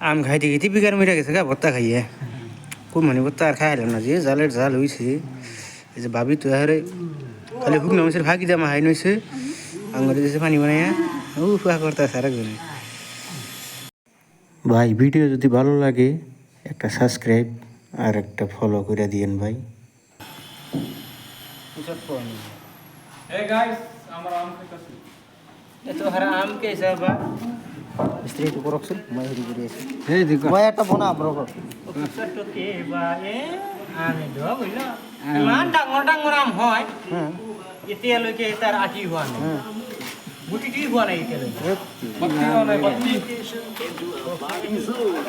আম খাইতে খেতে বিকার মিটা গেছে গা ভর্তা খাইয়ে কুমনি ভর্তা আর খাইলাম না যে জালের জাল হইছে এই যে ভাবি তো আরে খালি শুকনো মাছের ফাঁকি দামা হাই নইছে আঙুরে দিয়েছে পানি বানাইয়া ফুয়া করতেছে আরেকজনে। ভাই ভিডিও যদি ভালো লাগে একটা সাবস্ক্রাইব আর একটা ফলো করে দিয়েন ভাই। Hey guys, আমরা আম খাইতাছি। এত হারা আম কে সাবা স্ত্রী তো করছল মই হরি করে আছে এই দেখো মই একটা বনা ব্রো ছোট কে বা এ আনে দ কইলো মান ডাঙর ডাঙর আম হয় এতে লইকে তার আটি হওয়া না গুটি কি হওয়া নাই এতে বাতি নাই বাতি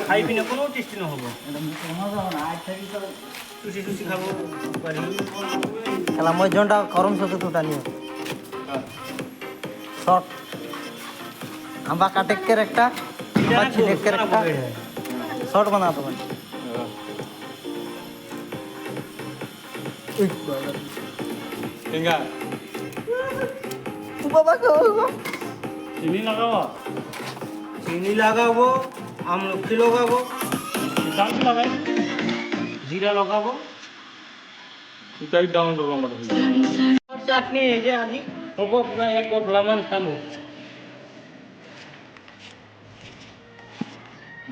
খাই বিনা কোনো টেস্টি না হবে মজা না আজ থেকে তো টুসি টুসি খাবো পারি খেলা মই জনটা গরম সাথে তোটা নিও শর্ট আম্বা কাটেকের একটা আম্বা ছিটেকের একটা শর্ট বানা তো ভাই টেঙ্গা ও বাবা গো চিনি লাগাও চিনি লাগাবো আমলকি লাগাবো চাল কি লাগাই জিরা লাগাবো এটাই ডাউন করব আমরা চাটনি এই যে আনি হবো প্রায় এক বটলা মান খাবো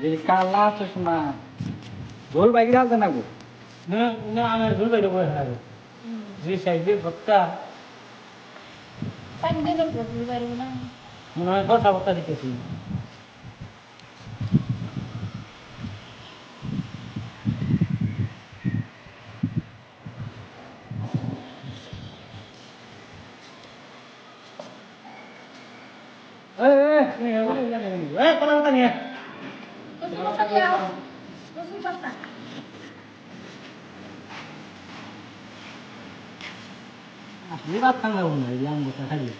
যে কালা চশমা গোল বাইক ডালতে না গো না না আমার ভুল বাইরে বসে থাকো যে সাইডে ভক্তা পানি দিলে প্রবলেম পারবো না মনে হয় কথা বর্তা দিতেছি কথা বর্তা নিয়ে রসুন পাতা দাও রসুন পাতা আসলে ভাত খাওয়া যাবো না এই আম বর্তা খাইলে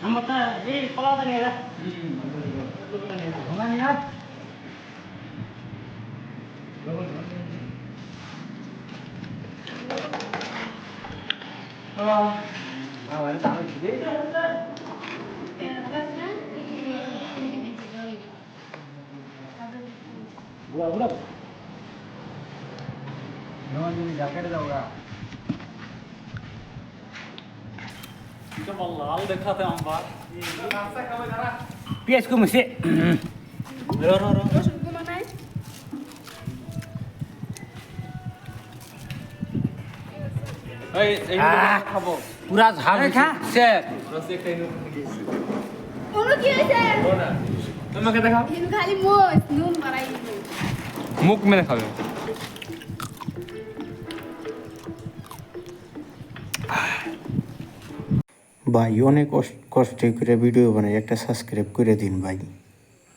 আম বর্তা এই কলা বর্তা নিয়ে যা ঘোনা নিয়ে আয় লাল দেখাতে আমরা পেঁয়াজ কমেছে রসুন কমা নাই এই এই খাবো পুরা ঝাল খা রসে খাই ওনো কি হইছে না তোমাকে দেখাও হিন খালি মোস নুন মারাই মুখ মেরে খাবে ভাই অনেক কষ্ট করে ভিডিও বানাই একটা সাবস্ক্রাইব করে দিন ভাই।